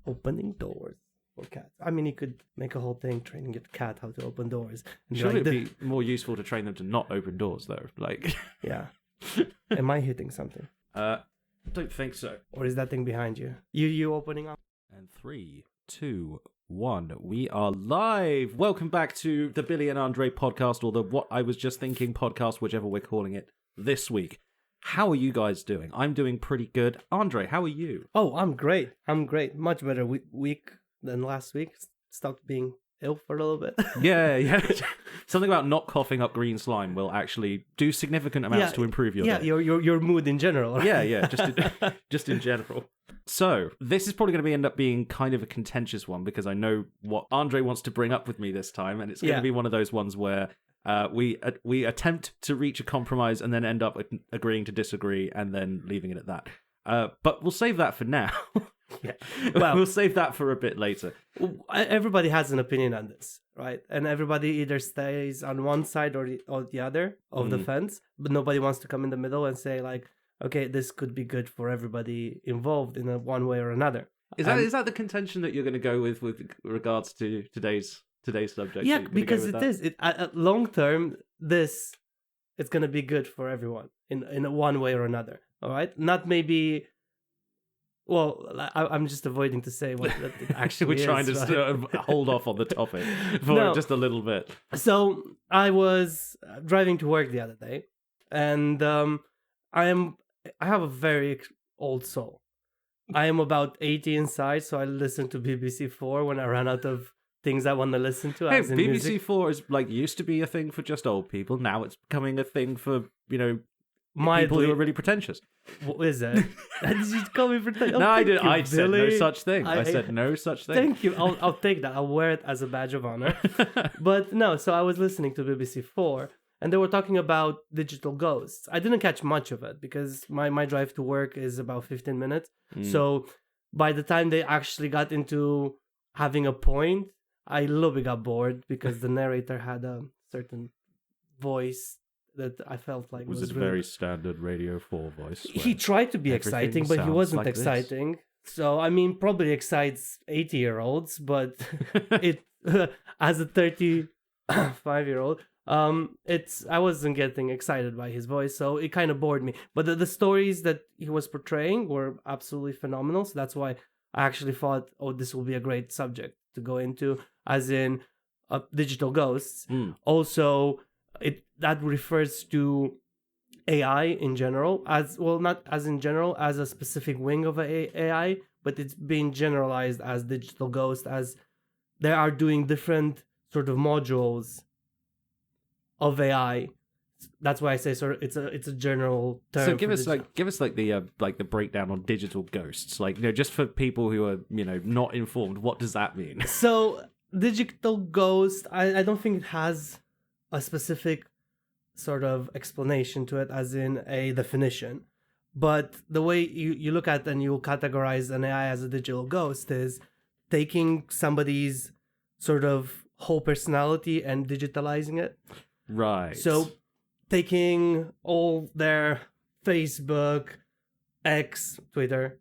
opening doors for cats. I mean, you could make a whole thing training your cat how to open doors. And Surely like, it'd be more useful to train them to not open doors, though. Like, yeah. Am I hitting something? Don't think so. Or is that thing behind you? You opening up? And 3, 2, 1. We are live. Welcome back to the Billy and Andre podcast, or the What I Was Just Thinking podcast, whichever we're calling it this week. How are you guys doing? I'm doing pretty good. Andre, how are you? Oh, I'm great. Much better week than last week. Stopped being ill for a little bit. Yeah. Something about not coughing up green slime will actually do significant amounts to improve your day. your mood in general. Right? Yeah, just in general. So, this is probably going to end up being kind of a contentious one because I know what Andre wants to bring up with me this time, and it's going to be one of those ones where we attempt to reach a compromise and then end up agreeing to disagree and then leaving it at that. But we'll save that for now. Yeah. Well, we'll save that for a bit later. Everybody has an opinion on this, right? And everybody either stays on one side or the other of the fence, but nobody wants to come in the middle and say like, okay, this could be good for everybody involved in one way or another. Is that the contention that you're going to go with regards to today's subject? Yeah, because it is. Long term, it's going to be good for everyone in one way or another. All right, not maybe. Well, I'm just avoiding to say what it actually We're trying to hold off on the topic for just a little bit. So I was driving to work the other day, and I have a very old soul. I am about 80 inside, so I listen to BBC 4 when I run out of things I want to listen to. Hey, BBC 4 is used to be a thing for just old people. Now it's becoming a thing for people who are really pretentious. What is it? Did you call me pretentious? No, I did. I said no such thing. I said no such thing. Thank you. I'll take that. I'll wear it as a badge of honor. But no, so I was listening to BBC 4, and they were talking about digital ghosts. I didn't catch much of it because my drive to work is about 15 minutes. So by the time they actually got into having a point, I a little bit got bored because the narrator had a certain voice that I felt like was it really... very standard Radio 4 voice. He tried to be exciting, but he wasn't exciting. So I mean, probably excites 80-year-olds, but it as a 35-year-old, I wasn't getting excited by his voice, so it kind of bored me. But the stories that he was portraying were absolutely phenomenal. So that's why I actually thought, oh, this will be a great subject to go into, as in digital ghosts. Also, that refers to AI in general, as well, not as in general as a specific wing of AI, but it's being generalized as digital ghost, as they are doing different sort of modules of AI. That's why I say sort of it's a general term. So give us the breakdown on digital ghosts, just for people who are not informed. What does that mean? So digital ghost, I don't think it has a specific sort of explanation to it, as in a definition. But the way you look at and you categorize an AI as a digital ghost is taking somebody's sort of whole personality and digitalizing it. Right. So taking all their Facebook, X, Twitter,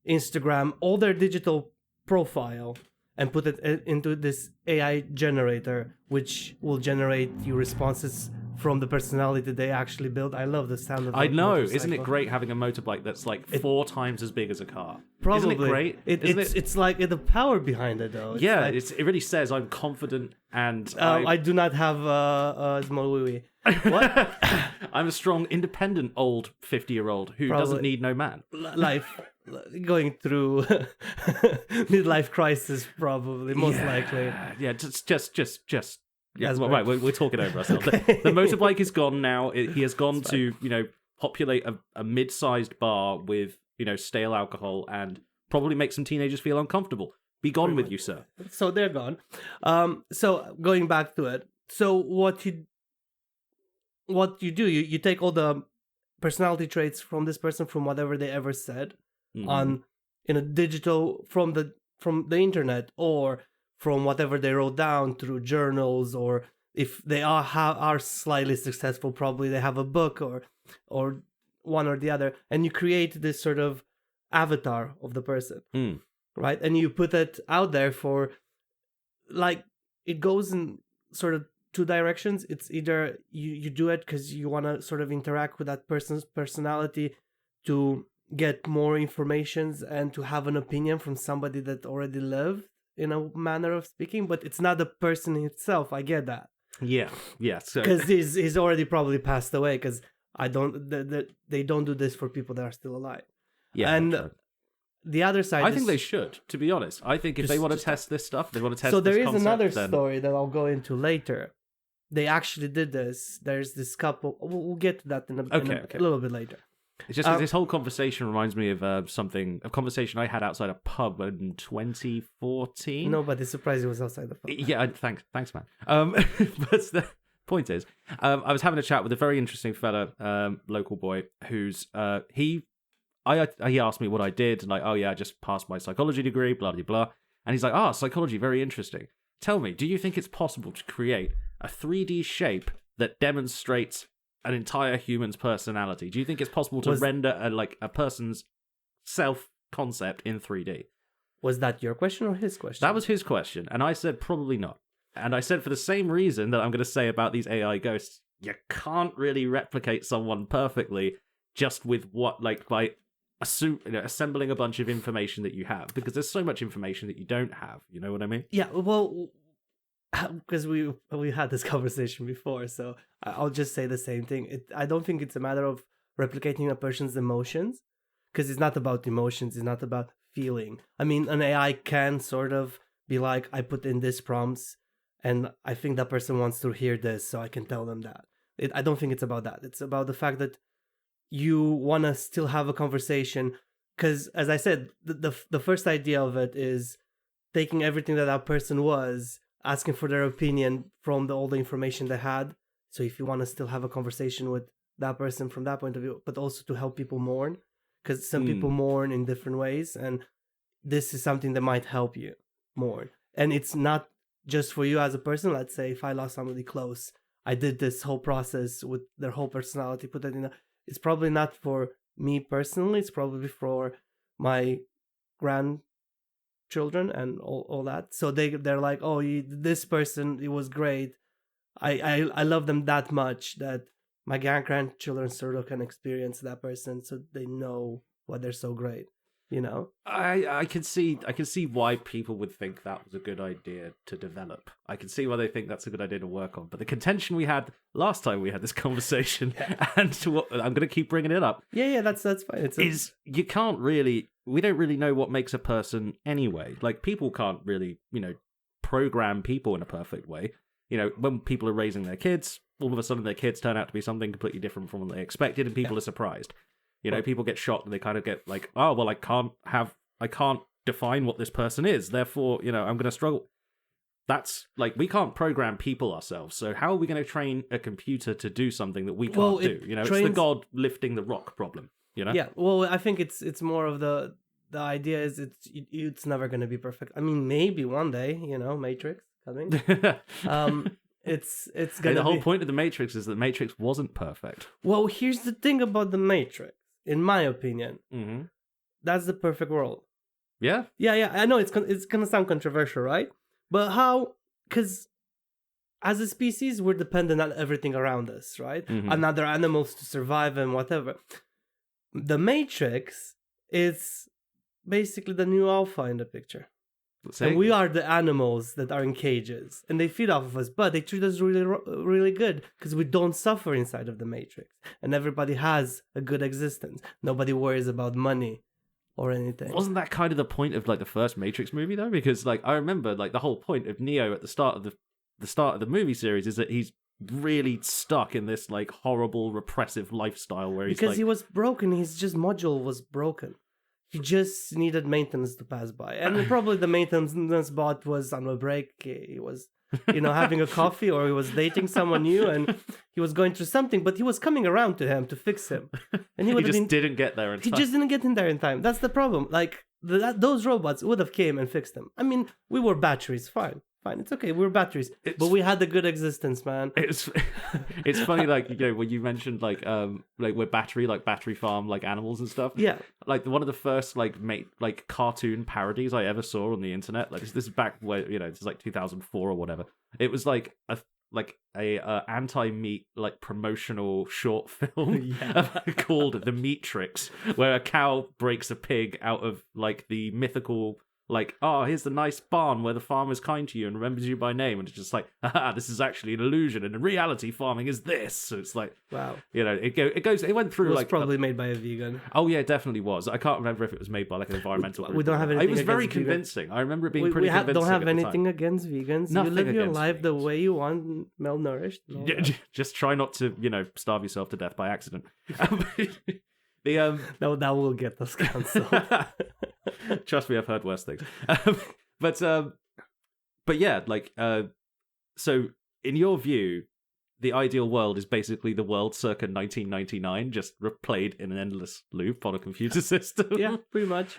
Instagram, all their digital profile, and put it into this AI generator, which will generate you responses from the personality they actually build. I love the sound of that. I know. Isn't it great having a motorbike that's 4 times as big as a car? Probably. Isn't it great? It's like the power behind it, though. It really says I'm confident and I do not have a small wee-wee. What? I'm a strong, independent, old 50-year-old who doesn't need no man. Life. Going through midlife crisis, probably, most likely. Yeah, just. Yeah, right. We're talking over ourselves. Okay. The motorbike is gone now. He has gone to populate a mid-sized bar with stale alcohol and probably make some teenagers feel uncomfortable. Be gone with you, sir. So they're gone. So going back to it. So what you do, you take all the personality traits from this person, from whatever they ever said, in a digital from the internet, or from whatever they wrote down through journals, or if they are slightly successful, probably they have a book or one or the other, and you create this sort of avatar of the person. right? And you put it out there for, like, it goes in sort of two directions. It's either you do it because you want to sort of interact with that person's personality to get more informations and to have an opinion from somebody that already lived in a manner of speaking, but it's not the person itself. I get that. Yeah. So because he's already probably passed away, because they don't do this for people that are still alive. Yeah. And the other side, I think they should, to be honest. I think if they want to test this stuff, they want to test this concept. So there is another then... story that I'll go into later. They actually did this. There's this couple. We'll get to that in a little bit later. It's just because this whole conversation reminds me of a conversation I had outside a pub in 2014. Nobody's surprised it was outside the pub. Yeah, thanks, man. But the point is, I was having a chat with a very interesting fella, local boy, who's he asked me what I did, and like, oh yeah, I just passed my psychology degree, blah blah blah, and he's like, psychology, very interesting. Tell me, do you think it's possible to create a 3D shape that demonstrates an entire human's personality? Do you think it's possible to render a person's self-concept in 3D? Was that your question or his question? That was his question, and I said probably not. And I said for the same reason that I'm going to say about these AI ghosts, you can't really replicate someone perfectly just with by assembling a bunch of information that you have, because there's so much information that you don't have. You know what I mean? Yeah, well, because we had this conversation before, so I'll just say the same thing. I don't think it's a matter of replicating a person's emotions, because it's not about emotions, it's not about feeling. I mean, an AI can sort of be like, I put in this prompts, and I think that person wants to hear this, so I can tell them that. I don't think it's about that. It's about the fact that you want to still have a conversation, because, as I said, the first idea of it is taking everything that person was, asking for their opinion from all the information they had. So if you want to still have a conversation with that person from that point of view, but also to help people mourn, because some people mourn in different ways, and this is something that might help you mourn. And it's not just for you as a person. Let's say if I lost somebody close, I did this whole process with their whole personality, put that in. It's probably not for me personally. It's probably for my grandchildren and all that. So they're like, oh, this person, it was great. I love them that much that my grandchildren sort of can experience that person, so they know why they're so great. You know, I can see why people would think that was a good idea to develop. I can see why they think that's a good idea to work on. But the contention we had last time we had this conversation, and I'm going to keep bringing it up. Yeah, that's fine. You can't really. We don't really know what makes a person anyway. Like, people can't really, program people in a perfect way. When people are raising their kids, all of a sudden their kids turn out to be something completely different from what they expected, and people are surprised. People get shocked and they kind of get like, oh, well, I can't define what this person is. Therefore, I'm going to struggle. That's like, we can't program people ourselves. So how are we going to train a computer to do something that we can't do? It's the God lifting the rock problem, Yeah, well, I think it's more of the idea is it's never going to be perfect. I mean, maybe one day, Matrix coming. It's gonna the whole point of the Matrix is that the Matrix wasn't perfect. Well, here's the thing about the Matrix. In my opinion, that's the perfect world. Yeah? Yeah. I know it's gonna sound controversial, right? But how? Because as a species, we're dependent on everything around us, right? On other animals to survive and whatever. The Matrix is basically the new alpha in the picture. And we are the animals that are in cages, and they feed off of us, but they treat us really, really good because we don't suffer inside of the Matrix, and everybody has a good existence. Nobody worries about money or anything. Wasn't that kind of the point of the first Matrix movie though? Because I remember the whole point of Neo at the start of the movie series is that he's really stuck in this horrible repressive lifestyle where he's he was broken. His module was broken. He just needed maintenance to pass by. And probably the maintenance bot was on a break. He was, having a coffee, or he was dating someone new, and he was going through something, but he was coming around to him to fix him. And he just didn't get there in time. He just didn't get in there in time. That's the problem. those robots would have came and fixed them. I mean, we were batteries, fine, it's okay, we're batteries, but we had a good existence, man. It's funny, like, when you mentioned like we're battery farm like animals and stuff. Yeah, like one of the first like cartoon parodies I ever saw on the internet. Like this is back where this is like 2004 or whatever. It was like a anti-meat like promotional short film called The Meat Tricks, where a cow breaks a pig out of like the mythical, like, oh, here's the nice barn where the farmer's kind to you and remembers you by name, and it's just like, this is actually an illusion, and in reality farming is this. So it's like, wow, it went through. It was like probably made by a vegan. Oh yeah, it definitely was. I can't remember if it was made by like an environmental group. We don't have anything. It was very convincing. I remember it being pretty convincing. Don't have anything against vegans. Nothing you live your life vegans. The way you want, malnourished. Just try not to starve yourself to death by accident. No, that will get us cancelled. Trust me, I've heard worse things. But yeah, like, so in your view, the ideal world is basically the world circa 1999, just replayed in an endless loop on a computer system. Yeah, pretty much.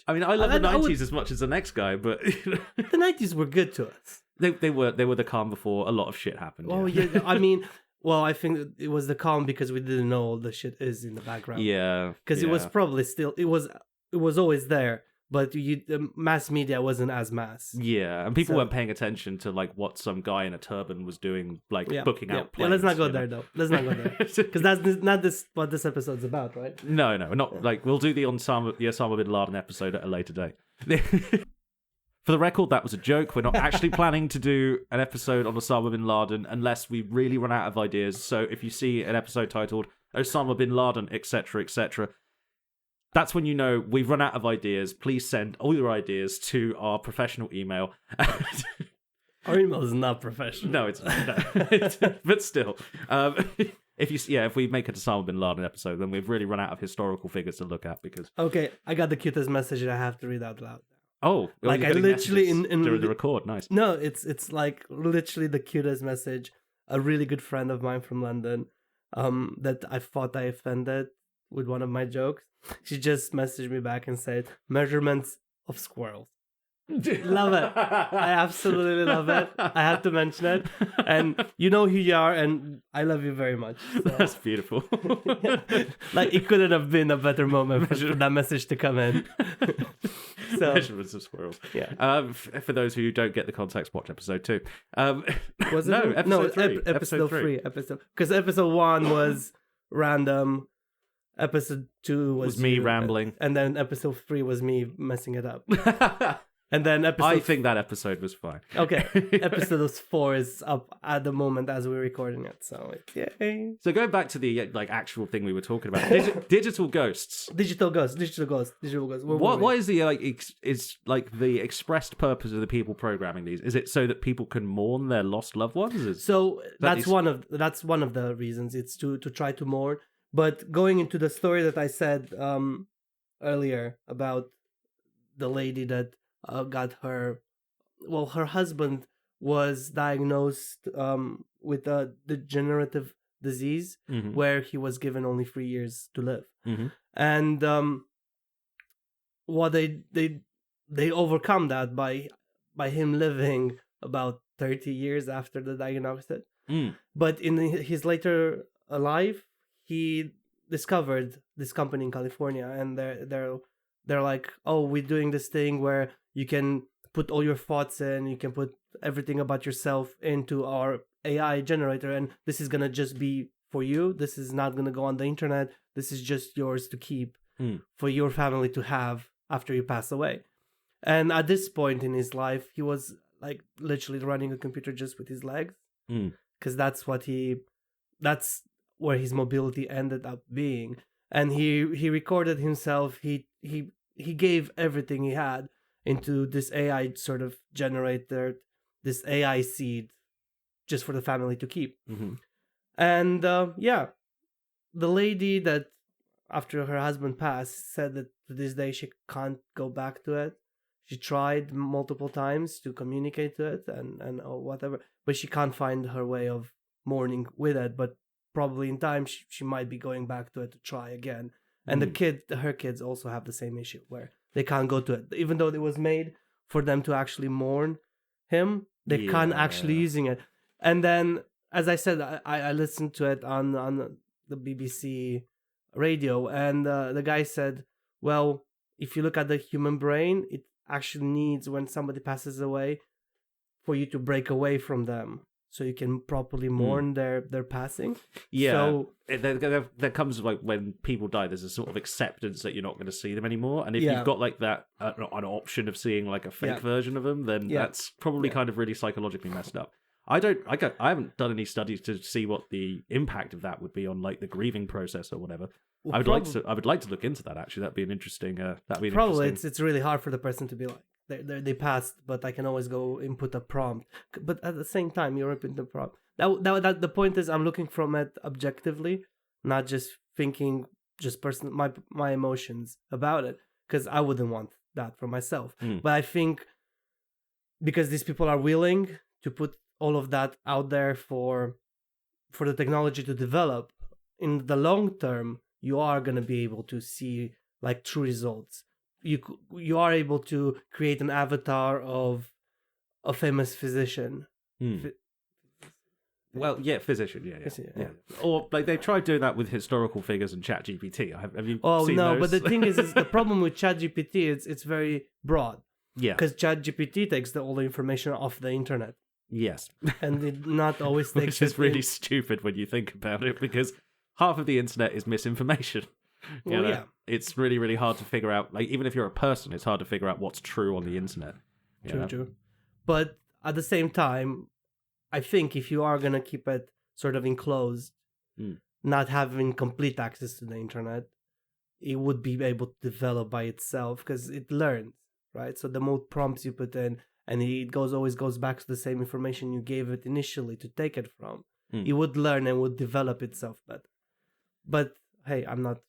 I mean, I love the 90s as much as the next guy, but the 90s were good to us. They were the calm before a lot of shit happened. Oh yeah, I mean. Well, I think it was the calm because we didn't know all the shit is in the background. Yeah, because it was probably still it was always there, but the mass media wasn't as mass. Yeah, and people weren't paying attention to like what some guy in a turban was doing, like booking out planes. Yeah, let's not go there though. Let's not go there because that's not what this episode's about, right? No, not like we'll do the Osama bin Laden episode at a later date. For the record, that was a joke. We're not actually planning to do an episode on Osama bin Laden unless we really run out of ideas. So if you see an episode titled Osama bin Laden, etc., etc., that's when you know we've run out of ideas. Please send all your ideas to our professional email. Our email is not professional. No, it's not. But still. If we make a Osama bin Laden episode, then we've really run out of historical figures to look at because... Okay, I got the cutest message that I have to read out loud. Oh, like I literally in the record, nice. No, it's like literally the cutest message. A really good friend of mine from London, that I thought I offended with one of my jokes. She just messaged me back and said, "Measurements of squirrels." Love it. I absolutely love it. I had to mention it, and you know who you are, and I love you very much. So. That's beautiful. Like it couldn't have been a better moment for that message to come in. So, Measurements of squirrels. Yeah. For those who don't get the context, watch episode 2. Was it? Episode 3. Episode 3. Because episode 1 was random. Episode 2 was me rambling, and then episode 3 was me messing it up. And then I think that episode was fine. Okay, episode 4 is up at the moment as we're recording it. So yay! So going back to the like actual thing we were talking about, digital ghosts. Digital ghosts. What is the is the expressed purpose of the people programming these? Is it so that people can mourn their lost loved ones? So that's one of the reasons. It's to try to mourn. But going into the story that I said earlier about the lady that got her husband was diagnosed with a degenerative disease where he was given only 3 years to live. And what they overcome that by him living about 30 years after the diagnosis. But in his later life, he discovered this company in California, and they're like, oh, we're doing this thing where you can put all your thoughts in, you can put everything about yourself into our AI generator, and this is gonna just be for you. This is not gonna go on the internet. This is just yours to keep for your family to have after you pass away. And at this point in his life, he was like literally running a computer just with his legs, because that's where his mobility ended up being. And he recorded himself. He gave everything he had into this AI sort of generator, this AI seed, just for the family to keep. And the lady that after her husband passed said that to this day she can't go back to it. She tried multiple times to communicate to it and whatever, but she can't find her way of mourning with it. But probably in time she might be going back to it to try again. And her kids also have the same issue where They can't go to it. Even though it was made for them to actually mourn him, they can't actually using it. And then, as I said, I listened to it on the BBC radio, and the guy said, well, if you look at the human brain, it actually needs, when somebody passes away, for you to break away from them so you can properly mourn their passing. Yeah. So there comes like when people die, there's a sort of acceptance that you're not going to see them anymore. And if you've got like that an option of seeing like a fake version of them, then that's probably kind of really psychologically messed up. I haven't done any studies to see what the impact of that would be on like the grieving process or whatever. Well, I would like to look into that. Actually, that'd be an interesting. Probably it's really hard for the person to be like, they passed, but I can always go input a prompt. But at the same time, you're inputting the prompt. That the point is, I'm looking from it objectively, not just thinking my emotions about it, because I wouldn't want that for myself. But I think because these people are willing to put all of that out there for the technology to develop, in the long term, you are going to be able to see like true results. You are able to create an avatar of a famous physician. Well, yeah, physician, yeah. Or like they tried doing that with historical figures and ChatGPT. Have you? Seen those? But the thing is the problem with ChatGPT is it's very broad. Yeah, because ChatGPT takes all the information off the internet. Yes, and it not always takes. Which is really stupid when you think about it, because half of the internet is misinformation. You know? It's really, really hard to figure out. Like, even if you're a person, it's hard to figure out what's true on the internet. True. But at the same time, I think if you are gonna keep it sort of enclosed, not having complete access to the internet, it would be able to develop by itself because it learns, right? So the more prompts you put in, and it always goes back to the same information you gave it initially to take it from, it would learn and would develop itself better. But hey, I'm not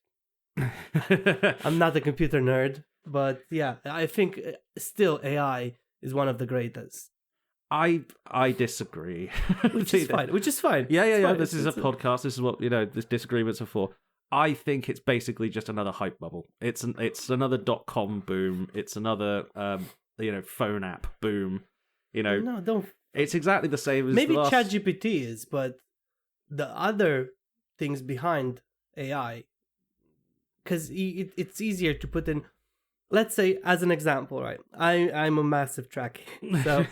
a computer nerd, but yeah, I think still AI is one of the greatest. I disagree. Which is fine. Yeah. This is a podcast. This is what these disagreements are for. I think it's basically just another hype bubble. It's another .com boom. It's another phone app boom. No, don't. It's exactly the same as maybe ChatGPT is, but the other things behind AI, because it's easier to put in. Let's say, as an example, right? I'm a massive Trekkie. So,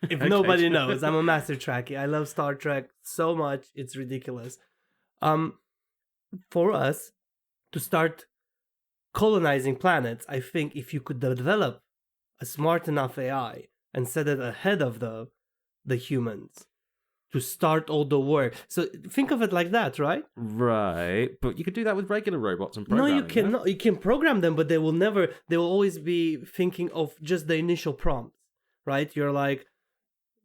if nobody knows, I'm a massive Trekkie. I love Star Trek so much, it's ridiculous. For us to start colonizing planets, I think if you could develop a smart enough AI and set it ahead of the humans to start all the work. So think of it like that, right? Right. But you could do that with regular robots and programming. No, you cannot. You can program them, but they will always be thinking of just the initial prompts, right? You're like,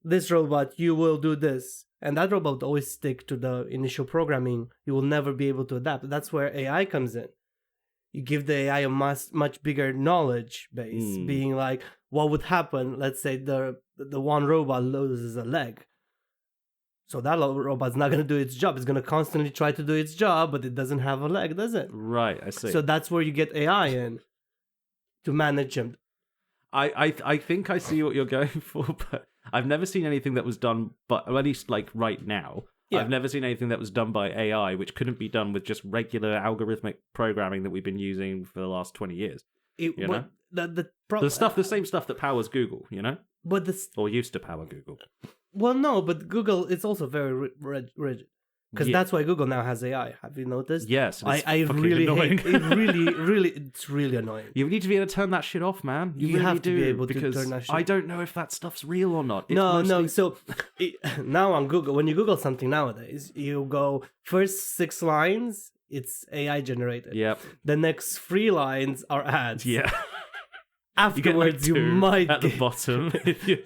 this robot, you will do this. And that robot will always stick to the initial programming. You will never be able to adapt. That's where AI comes in. You give the AI a much bigger knowledge base, being like, what would happen? Let's say the one robot loses a leg. So that robot's not going to do its job. It's going to constantly try to do its job, but it doesn't have a leg, does it? Right, I see. So that's where you get AI in to manage him. I think I see what you're going for, but I've never seen anything that was done, but at least like right now, I've never seen anything that was done by AI, which couldn't be done with just regular algorithmic programming that we've been using for the last 20 years. The same stuff that powers Google, or used to power Google. Well, no, but Google, it's also very rigid. Because that's why Google now has AI. Have you noticed? Yes. I really annoying. hate it. It's really annoying. You need to be able to turn that shit off, man. You really have to be able to turn that shit off. I don't know if that stuff's real or not. No. So now on Google, when you Google something nowadays, you go first 6 lines, it's AI generated. Yep. The next 3 lines are ads. Yeah. Afterwards, you might at the bottom.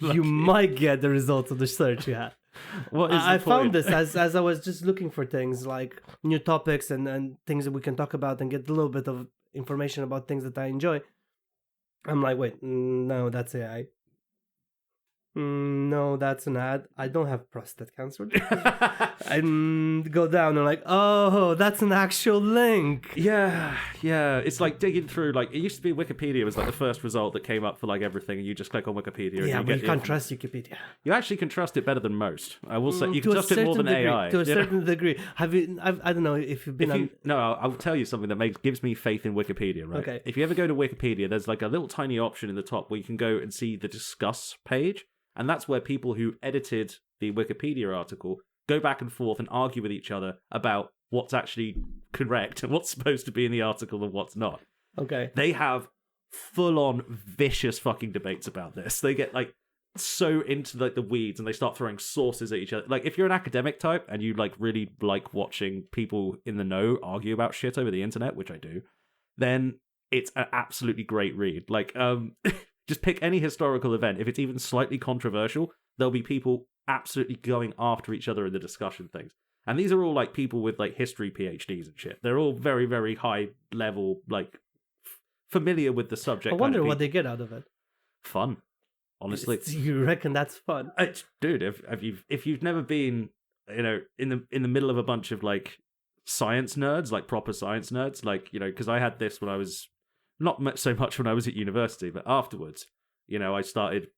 You might get the results of the search you had. I found this as I was just looking for things like new topics and things that we can talk about and get a little bit of information about things that I enjoy. I'm like, wait, no, that's AI. No, that's an ad. I don't have prostate cancer. And go down and like, oh, that's an actual link. Yeah. It's like digging through, like, it used to be Wikipedia was like the first result that came up for like everything, and you just click on Wikipedia. Yeah, and but you can't trust Wikipedia. You actually can trust it better than most. I will say you can trust it more than AI. To a certain degree. Have you? I don't know if you've been. No, I'll tell you something that gives me faith in Wikipedia. Right. Okay. If you ever go to Wikipedia, there's like a little tiny option in the top where you can go and see the discuss page. And that's where people who edited the Wikipedia article go back and forth and argue with each other about what's actually correct and what's supposed to be in the article and what's not. Okay. They have full-on vicious fucking debates about this. They get like so into like the weeds and they start throwing sources at each other. Like if you're an academic type and you like really like watching people in the know argue about shit over the internet, which I do, then it's an absolutely great read. Like just pick any historical event. If it's even slightly controversial, there'll be people absolutely going after each other in the discussion things. And these are all like people with like history PhDs and shit. They're all very, very high level, like familiar with the subject. I wonder what they get out of it. Fun, honestly. You reckon that's fun? Dude, if you've never been, in the middle of a bunch of like science nerds, like proper science nerds, like, because I had this when I was not so much when I was at university, but afterwards, I started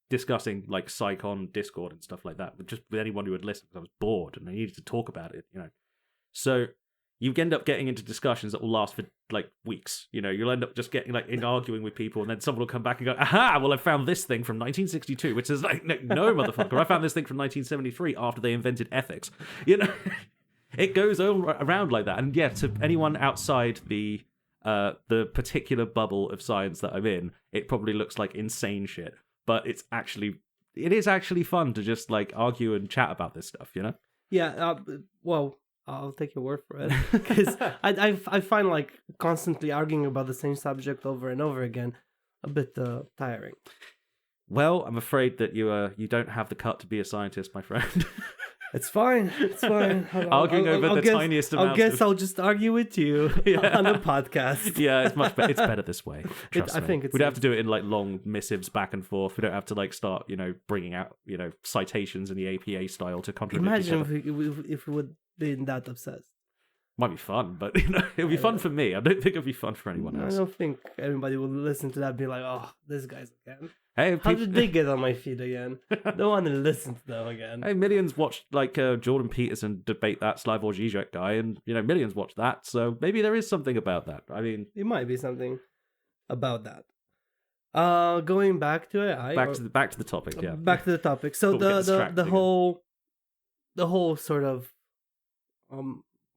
discussing like psych on Discord and stuff like that, with anyone who would listen, because I was bored and I needed to talk about it, So you end up getting into discussions that will last for like weeks. You'll end up just getting like in arguing with people, and then someone will come back and go, "Aha! Well, I found this thing from 1962," which is like, no, motherfucker, I found this thing from 1973 after they invented ethics. It goes around like that, and yeah, to anyone outside the particular bubble of science that I'm in, it probably looks like insane shit. But it is actually fun to just like argue and chat about this stuff, Yeah. Well, I'll take your word for it, because I find like constantly arguing about the same subject over and over again a bit tiring. Well, I'm afraid that you don't have the cut to be a scientist, my friend. It's fine. Arguing over the tiniest amount. I guess I'll just argue with you on the podcast. Yeah, it's much better. It's better this way. Trust me. I think we don't have to do it in like long missives back and forth. We don't have to like start, bringing out, citations in the APA style to contradict each other. Imagine if we would be that obsessed. Might be fun, but it'll be fun for me. I don't think it'll be fun for anyone else. I don't think everybody will listen to that and be like, "Oh, this guy's again." Hey, how did they get on my feed again? No one will listen to them again. Hey, millions watched like Jordan Peterson debate that Slavoj Žižek guy, and millions watched that. So maybe there is something about that. I mean, it might be something about that. Going back to AI. Back to the topic. Yeah. Back to the topic. So the whole sort of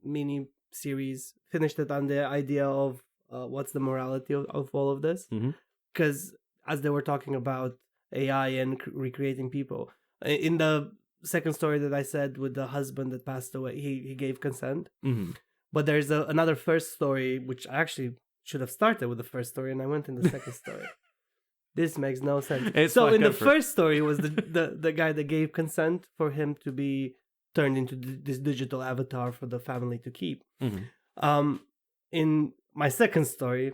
mini series finished it on the idea of what's the morality of all of this, because as they were talking about AI and recreating people, in the second story that I said with the husband that passed away, he gave consent. But there's another first story which I actually should have started with the first story, and I went in the second story. This makes no sense. So in the first story was the guy that gave consent for him to be turned into this digital avatar for the family to keep. In my second story,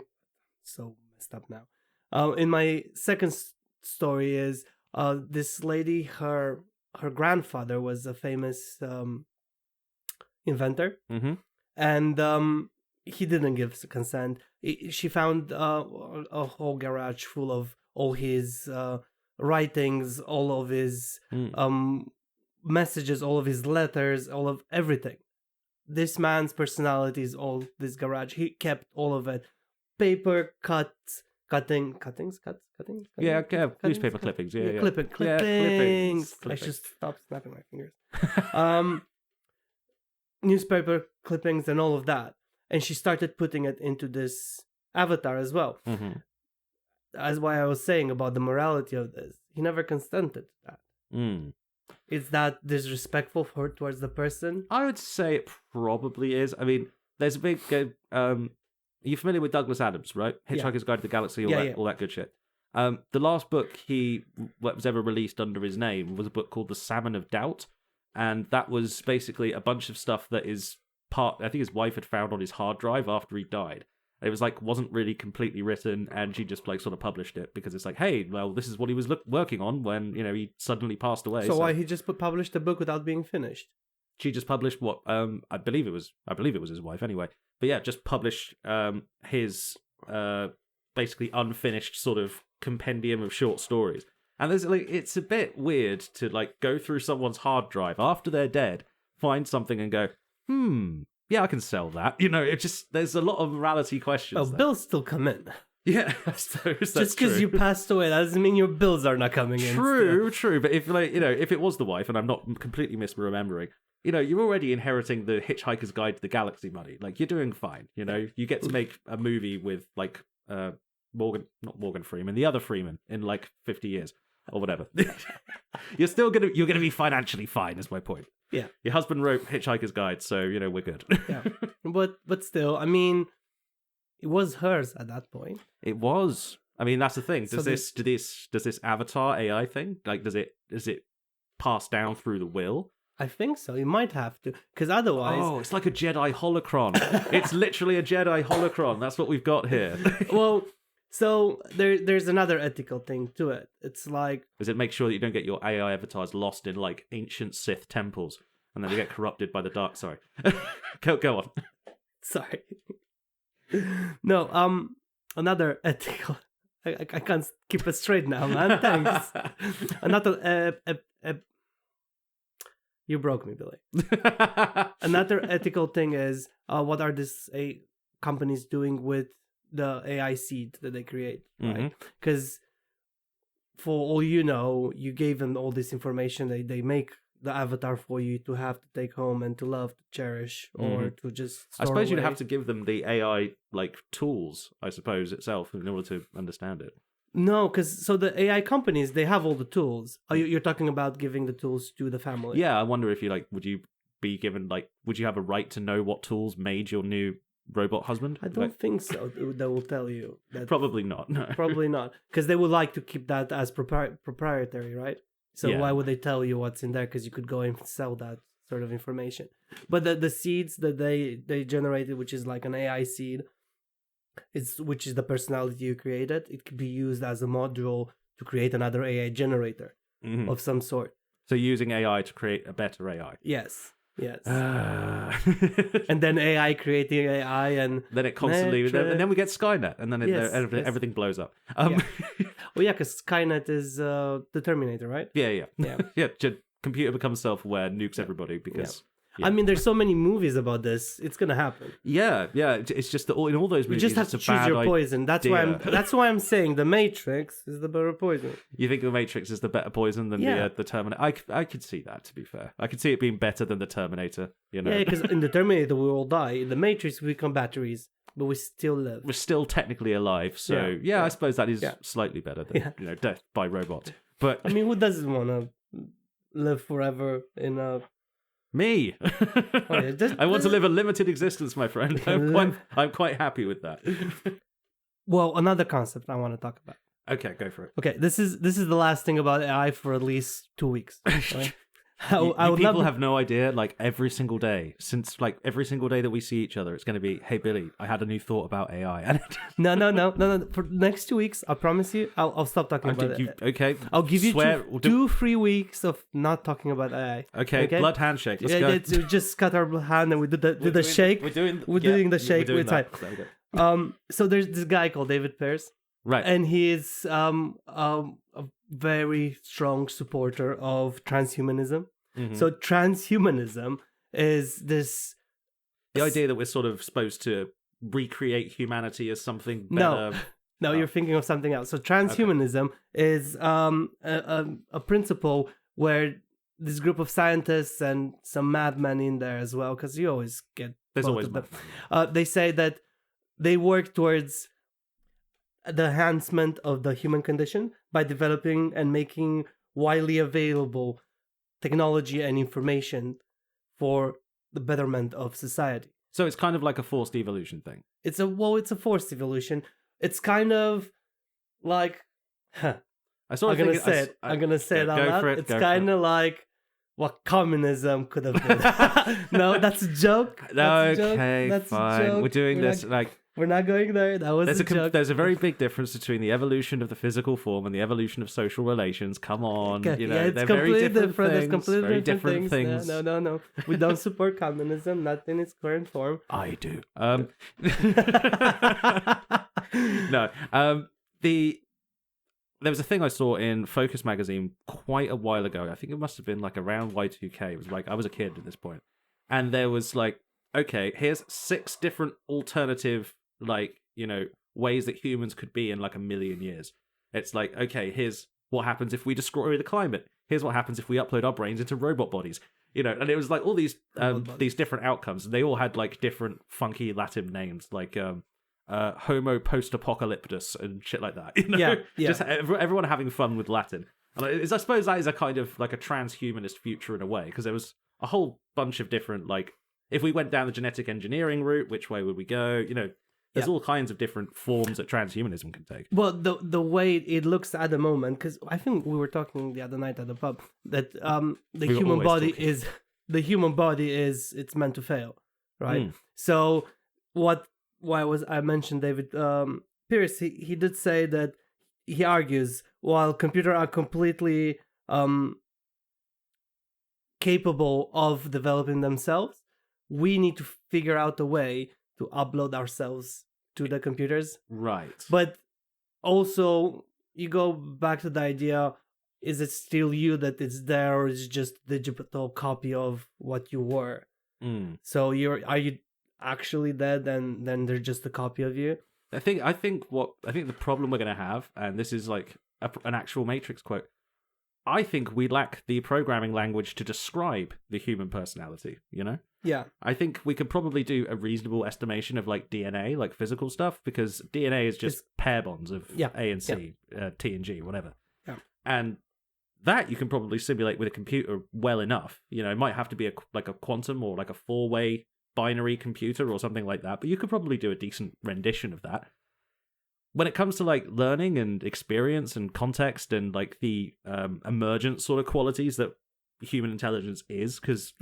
so messed up now. In my second story is this lady, her grandfather was a famous inventor, and he didn't give consent. She found a whole garage full of all his writings, all of his messages, all of his letters, all of everything. This man's personality is all this garage. He kept all of it. Paper cuttings. Yeah, newspaper clippings. Yeah. Clippings. I should stop snapping my fingers. Newspaper clippings and all of that. And she started putting it into this avatar as well. That's why I was saying about the morality of this. He never consented to that. Is that disrespectful towards the person? I would say it probably is. I mean, there's a big... are you familiar with Douglas Adams, right? Hitchhiker's Guide to the Galaxy, all that good shit. The last book he was ever released under his name was a book called The Salmon of Doubt. And that was basically a bunch of stuff that is I think his wife had found on his hard drive after he died. It was like wasn't really completely written, and she just like sort of published it because it's like, hey, well, this is what he was working on when he suddenly passed away. So why he just published the book without being finished? She just published what I believe it was his wife anyway. But yeah, just published his basically unfinished sort of compendium of short stories. And there's like it's a bit weird to like go through someone's hard drive after they're dead, find something and go, yeah, I can sell that. It just there's a lot of morality questions. Oh, bills still come in. Yeah, I suppose just because you passed away, that doesn't mean your bills are not coming in. True. But if if it was the wife, and I'm not completely misremembering, you're already inheriting the Hitchhiker's Guide to the Galaxy money. Like you're doing fine. You get to make a movie with like not Morgan Freeman, the other Freeman in like 50 years or whatever. you're gonna be financially fine. Is my point. Yeah, your husband wrote Hitchhiker's Guide, so we're good. Yeah, but still, I mean, it was hers at that point. It was. I mean, that's the thing. Does this Avatar AI thing does it pass down through the will? I think so. You might have to, because otherwise, it's like a Jedi holocron. It's literally a Jedi holocron. That's what we've got here. Well, so there's another ethical thing to it. It's like, does it make sure that you don't get your AI avatars lost in like ancient Sith temples and then they get corrupted by the dark? Sorry, go on. Sorry. No, another ethical. I can't keep it straight now, man. Thanks. Another you broke me, Billy. Another ethical thing is what are these companies doing with the AI seed that they create, right? Because for all you gave them all this information. They make the avatar for you to have to take home and to love, to cherish, or to just store I suppose away. you'd have to give them the AI like tools, I suppose, itself in order to understand it. No, because so the AI companies, they have all the tools. You're talking about giving the tools to the family. Yeah, I wonder if would you be given would you have a right to know what tools made your new robot husband? I don't think so. They will tell you. Probably not. No. Probably not, because they would like to keep that as proprietary, right? So why would they tell you what's in there? Because you could go and sell that sort of information. But the seeds that they generated, which is like an AI seed, which is the personality you created, it could be used as a module to create another AI generator of some sort. So using AI to create a better AI. Yes. And then AI creating AI, and then it constantly, and then we get Skynet, and then everything blows up. Well, yeah, because Skynet is the Terminator, right? Yeah. Computer becomes self-aware, nukes everybody because. Yeah. I mean, there's so many movies about this. It's gonna happen. Yeah. It's just that in all those movies, you just have to choose your poison. That's why I'm saying the Matrix is the better poison. You think the Matrix is the better poison than the Terminator? I could see that. To be fair, I could see it being better than the Terminator. Yeah, because in the Terminator we all die. In the Matrix we become batteries, but we still live. We're still technically alive. So I suppose that is slightly better than death by robot. But I mean, who doesn't want to live forever in a Me. I want to live a limited existence, my friend. I'm quite happy with that. Well, another concept I want to talk about. Okay, go for it. Okay, this is the last thing about AI for at least 2 weeks. Right? People have no idea. Like every single day, since like every single day that we see each other, it's going to be, "Hey Billy, I had a new thought about AI." No. For the next 2 weeks, I promise you, I'll stop talking about it. Okay. I'll give you 2-3 weeks of not talking about AI. Okay. Blood handshake. Let's go. Just cut our hand and we do the shake. We're doing the shake. We're fine. So there's this guy called David Pearce. Right. And he is a very strong supporter of transhumanism. So transhumanism is this... The idea that we're sort of supposed to recreate humanity as something better. No, you're thinking of something else. So transhumanism is a principle where this group of scientists and some madmen in there as well, because you always get... There's always madmen. They say that they work towards the enhancement of the human condition by developing and making widely available technology and information for the betterment of society. So it's kind of like a forced evolution thing. It's a forced evolution. It's kind of like, I'm gonna say it out loud. It's kind of like what communism could have been. No, that's a joke. Okay, fine. We're doing this like. We're not going there. That was a joke. There's a very big difference between the evolution of the physical form and the evolution of social relations. Come on, Okay. they're very different things. There's completely very different things. No. We don't support communism, not in its current form. I do. No. There was a thing I saw in Focus magazine quite a while ago. I think it must have been like around Y2K. It was like I was a kid at this point, and there was like, okay, here's 6 different alternative, like, ways that humans could be in like a million years. It's like, okay, here's what happens if we destroy the climate. Here's what happens if we upload our brains into robot bodies. And it was like all these different outcomes, and they all had like different funky Latin names, like Homo post-apocalyptus and shit like that. Yeah. Just everyone having fun with Latin. And I suppose that is a kind of like a transhumanist future in a way, because there was a whole bunch of different, like, if we went down the genetic engineering route, which way would we go? There's all kinds of different forms that transhumanism can take. Well, the way it looks at the moment, because I think we were talking the other night at the pub that the human body is it's meant to fail, right? So I mentioned David Pierce. He did say that he argues while computers are completely capable of developing themselves, we need to figure out a way to upload ourselves to the computers. Right. But also, you go back to the idea, is it still you that is there, or is it just a digital copy of what you were? So are you actually dead, and then they're just a copy of you? I think the problem we're going to have, and this is like an actual Matrix quote, I think we lack the programming language to describe the human personality, Yeah. I think we could probably do a reasonable estimation of like DNA, like physical stuff, because DNA is just pair bonds of A and C, T and G, whatever. Yeah. And that you can probably simulate with a computer well enough. It might have to be like a quantum or like a 4-way binary computer or something like that, but you could probably do a decent rendition of that. When it comes to like learning and experience and context and like the emergent sort of qualities that human intelligence is, because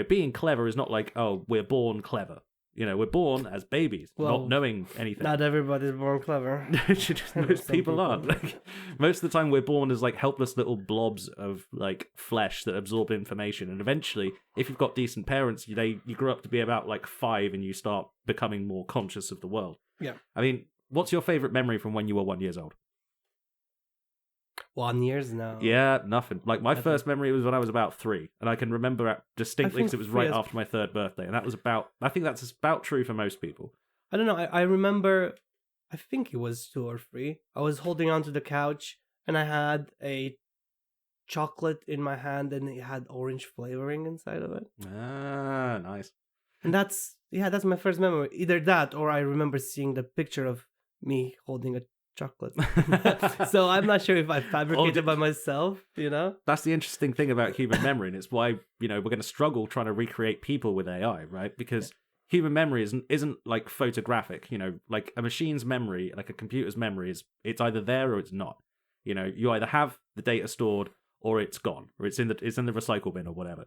being clever is not like, oh, we're born clever. We're born as babies, not knowing anything. Not everybody's born clever. Most people aren't. Like, most of the time, we're born as like helpless little blobs of like flesh that absorb information, and eventually, if you've got decent parents, you grow up to be about like 5, and you start becoming more conscious of the world. Yeah. I mean, what's your favorite memory from when you were 1 year old? 1 year now. Yeah, nothing. Like my first memory was when I was about 3, and I can remember it distinctly because it was right after my 3rd birthday, and I think that's about true for most people. I don't know. I remember, I think it was 2 or 3. I was holding onto the couch, and I had a chocolate in my hand, and it had orange flavoring inside of it. Ah, nice. And that's my first memory. Either that, or I remember seeing the picture of me holding a chocolate. So I'm not sure if I fabricated by myself, That's the interesting thing about human memory, and it's why, we're going to struggle trying to recreate people with AI, right? Because human memory isn't like photographic, like a machine's memory, like a computer's memory it's either there or it's not. You either have the data stored or it's gone, or it's in the recycle bin or whatever.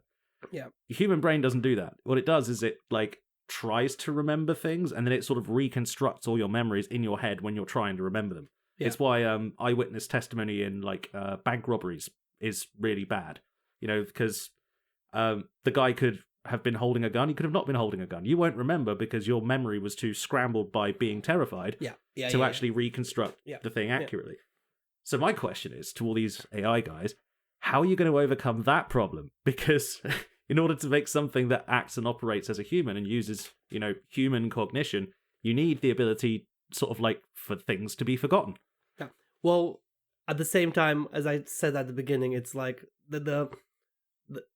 Yeah. The human brain doesn't do that. What it does is it like tries to remember things, and then it sort of reconstructs all your memories in your head when you're trying to remember them. Yeah. It's why eyewitness testimony in like bank robberies is really bad. Because the guy could have been holding a gun, he could have not been holding a gun. You won't remember because your memory was too scrambled by being terrified to actually reconstruct the thing accurately. So my question is to all these AI guys, how are you going to overcome that problem? Because in order to make something that acts and operates as a human and uses, human cognition, you need the ability sort of like for things to be forgotten. Yeah. Well, at the same time, as I said at the beginning, it's like the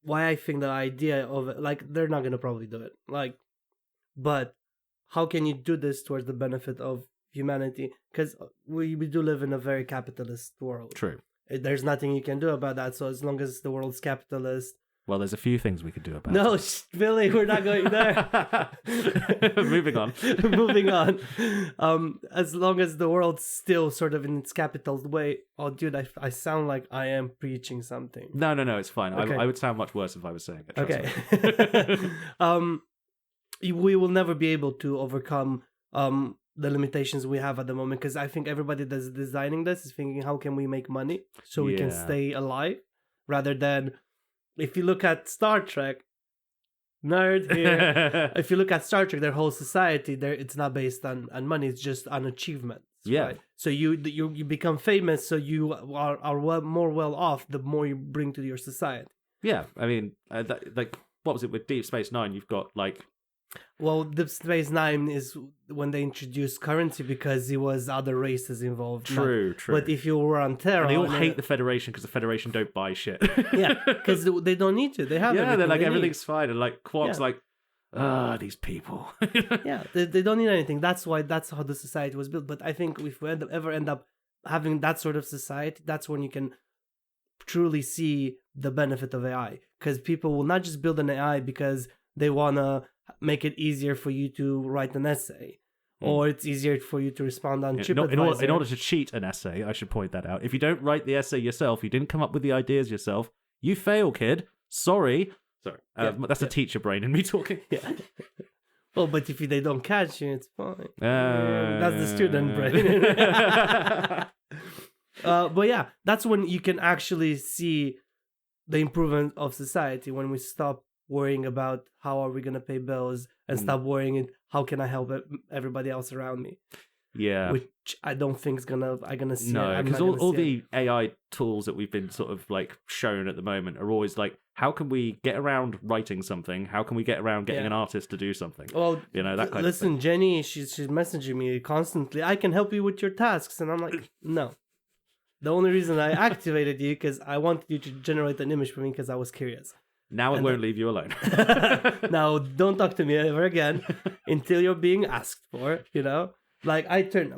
why I think the idea of it, like, they're not going to probably do it. Like, but how can you do this towards the benefit of humanity? Because we do live in a very capitalist world. True. There's nothing you can do about that. So as long as the world's capitalist. Well, there's a few things we could do about it. No, Billy, we're not going there. Moving on. Moving on. As long as the world's still sort of in its capitalist way. Oh, dude, I sound like I am preaching something. No, it's fine. Okay. I would sound much worse if I was saying it. Okay. We will never be able to overcome the limitations we have at the moment, because I think everybody that's designing this is thinking, how can we make money so we can stay alive, rather than, if you look at Star Trek, nerd here, if you look at Star Trek, their whole society there, it's not based on money, it's just on achievements. Right? So you become famous, so you are more well off the more you bring to your society. Yeah, I mean, like, what was it with Deep Space Nine? You've got like, well, Deep Space Nine is when they introduced currency because there was other races involved. True. But if you were on Terra, and they all hate the Federation because the Federation don't buy shit. Yeah, because they don't need to. They have they're like, everything's need. Fine, and like Quark's like, these people. Yeah, they don't need anything. That's how the society was built. But I think if we ever end up having that sort of society, that's when you can truly see the benefit of AI, because people will not just build an AI because they want to make it easier for you to write an essay, or it's easier for you to respond on TripAdvisor. In order to cheat an essay, I should point that out. If you don't write the essay yourself, you didn't come up with the ideas yourself, you fail, kid. Sorry. That's the teacher brain in me talking. Yeah. Well, but if they don't catch you, it's fine. That's the student brain. But yeah, that's when you can actually see the improvement of society, when we stop worrying about how are we going to pay bills and stop worrying how can I help everybody else around me. Yeah. Which I don't think I'm going to see. No, because all the AI tools that we've been sort of like shown at the moment are always like, how can we get around writing something? How can we get around getting an artist to do something? Well, that kind of thing. Listen, Jenny, she's messaging me constantly. I can help you with your tasks. And I'm like, no. The only reason I activated you because I wanted you to generate an image for me because I was curious. Now it won't leave you alone. Now, don't talk to me ever again until you're being asked for, Like, I turned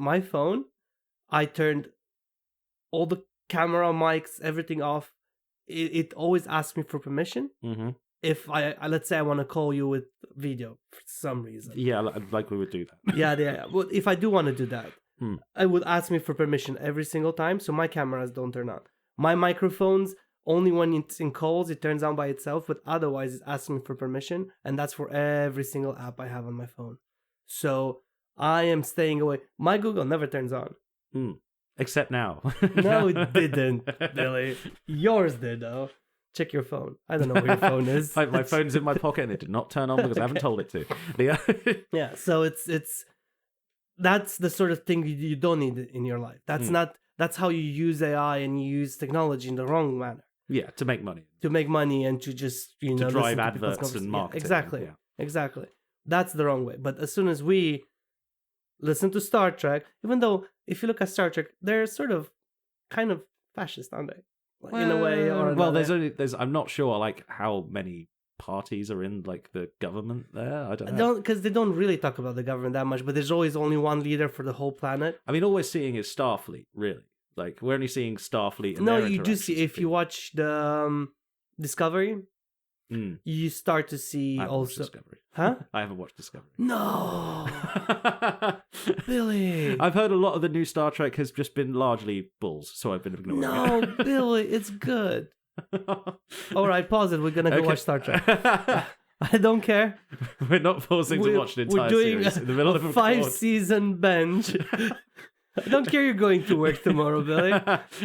all the camera, mics, everything off. It always asks me for permission. Mm-hmm. If let's say I want to call you with video for some reason. Yeah, like we would do that. Yeah. Well, if I do want to do that, I would ask me for permission every single time, so my cameras don't turn on. My microphones, only when it's in calls, it turns on by itself, but otherwise it asks me for permission, and that's for every single app I have on my phone. So I am staying away. My Google never turns on. Except now. No, it didn't, Billy. Yours did, though. Check your phone. I don't know where your phone is. My phone's in my pocket and it did not turn on because I haven't told it to. Yeah, so it's that's the sort of thing you don't need in your life. That's how you use AI and you use technology in the wrong manner. Yeah, to make money. To make money and to just, to drive adverts and marketing. Yeah, exactly. That's the wrong way. But as soon as we listen to Star Trek, even though if you look at Star Trek, they're sort of kind of fascist, aren't they? Like, in a way or another. Well, there's I'm not sure like how many parties are in like the government there. I don't know. Because they don't really talk about the government that much, but there's always only one leader for the whole planet. I mean, all we're seeing is Starfleet, really. Like, we're only seeing Starfleet and no, you do see, if you watch the Discovery, you start to see also... Discovery. Huh? I haven't watched Discovery. No! Billy! I've heard a lot of the new Star Trek has just been largely bulls, so I've been ignoring it. No, Billy, it's good. Alright, pause it. We're gonna go watch Star Trek. I don't care. We're not forcing to watch an entire series in the middle of a 5-season binge. I don't care you're going to work tomorrow, Billy.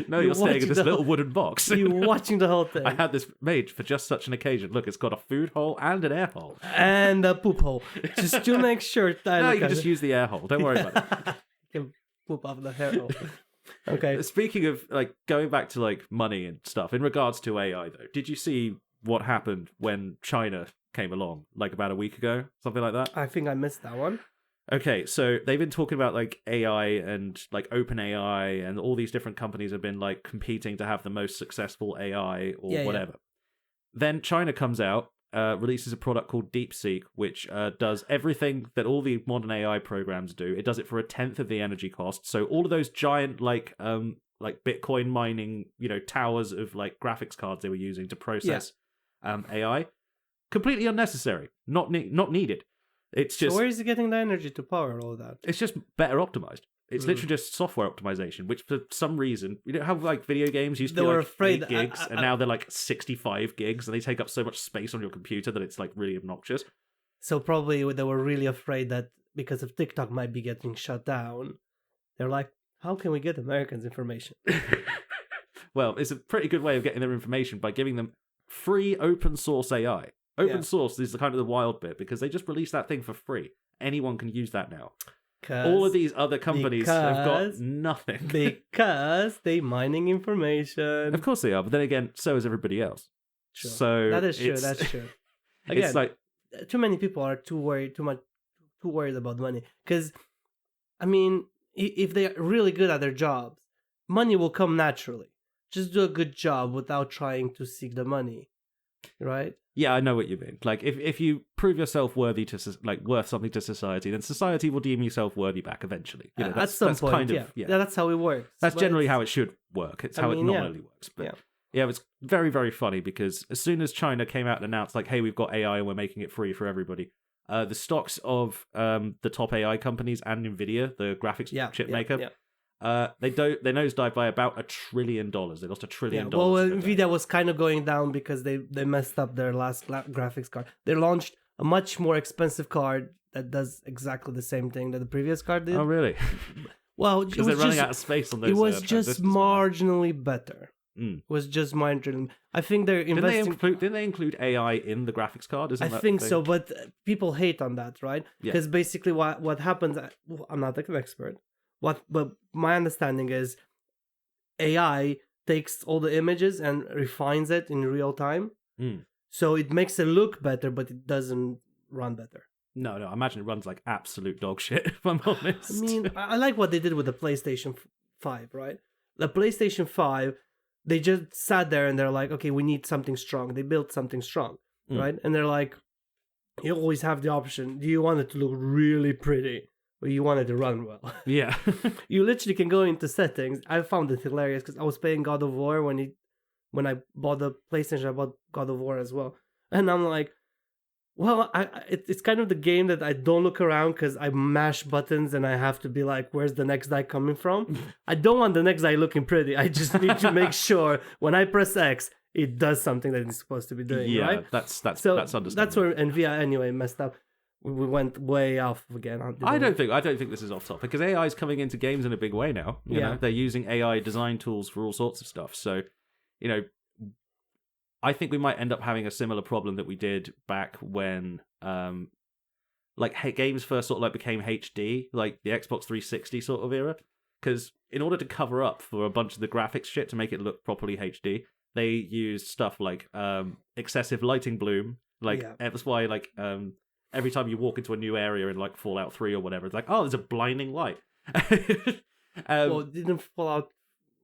No, you're staying in this little wooden box. You're watching the whole thing. I had this made for just such an occasion. Look, it's got a food hole and an air hole. And a poop hole. Just to make sure. No, you can just use the air hole. Don't worry about it. You can poop off the hair hole. Okay. Speaking of, like, going back to, like, money and stuff, in regards to AI, though, did you see what happened when China came along, like, about a week ago? Something like that? I think I missed that one. Okay, so they've been talking about like AI and like OpenAI and all these different companies have been like competing to have the most successful AI or whatever. Yeah. Then China comes out, releases a product called DeepSeek, which does everything that all the modern AI programs do. It does it for 1/10 of the energy cost. So all of those giant like Bitcoin mining, towers of like graphics cards they were using to process AI, completely unnecessary, not needed. It's just. So where is he getting the energy to power all of that? It's just better optimized. It's literally just software optimization, which for some reason, how like video games used to be like 8 gigs, and now they're like 65 gigs, and they take up so much space on your computer that it's like really obnoxious. So probably they were really afraid that because of TikTok might be getting shut down, they're like, how can we get Americans information? Well, it's a pretty good way of getting their information by giving them free open source AI. Open source is the kind of the wild bit because they just released that thing for free. Anyone can use that now. All of these other companies have got nothing. Because they mining information. Of course they are, but then again, so is everybody else. Sure. So that is true. That's true. Again, it's like too many people are too worried about money. Because, I mean, if they're really good at their jobs, money will come naturally. Just do a good job without trying to seek the money, right? Yeah, I know what you mean. Like, if you prove yourself worthy to, like, worth something to society, then society will deem you self-worthy back eventually. You know, at some point, kind of, yeah. That's how it works. That's generally how it should work. It's how it normally works. But yeah, it's very, very funny because as soon as China came out and announced, like, hey, we've got AI and we're making it free for everybody, the stocks of the top AI companies and NVIDIA, the graphics chip maker, they nosedived by about $1 trillion. They lost $1 trillion. Well, NVIDIA was kind of going down because they messed up their last graphics card. They launched a much more expensive card that does exactly the same thing that the previous card did. Oh, really? Well, because they're running out of space on those. It was just marginally better. It was just marginally. I think they're investing. Didn't they include AI in the graphics card? I think so, but people hate on that, right? Because basically, what happens? I'm not an expert. But my understanding is AI takes all the images and refines it in real time. So it makes it look better, but it doesn't run better. No, I imagine it runs like absolute dog shit, if I'm honest. I mean, I like what they did with the PlayStation 5, right? The PlayStation 5, they just sat there and they're like, okay, we need something strong. They built something strong, right? And they're like, you always have the option. Do you want it to look really pretty? Or you want it to run well? Yeah. You literally can go into settings. I found it hilarious because I was playing God of War when I bought the PlayStation, I bought God of War as well. And I'm like, well, it's kind of the game that I don't look around because I mash buttons and I have to be like, where's the next die coming from? I don't want the next die looking pretty. I just need to make sure when I press X, it does something that it's supposed to be doing, right? Yeah, that's understandable. That's where NVIDIA anyway messed up. We went way off again. I don't think this is off topic because AI is coming into games in a big way now. You know, they're using AI design tools for all sorts of stuff. So, you know, I think we might end up having a similar problem that we did back when, games first sort of like became HD, like the Xbox 360 sort of era. Because in order to cover up for a bunch of the graphics shit to make it look properly HD, they used stuff like excessive lighting bloom. That's why every time you walk into a new area in like Fallout 3 or whatever, it's like, oh, there's a blinding light. Well, didn't Fallout,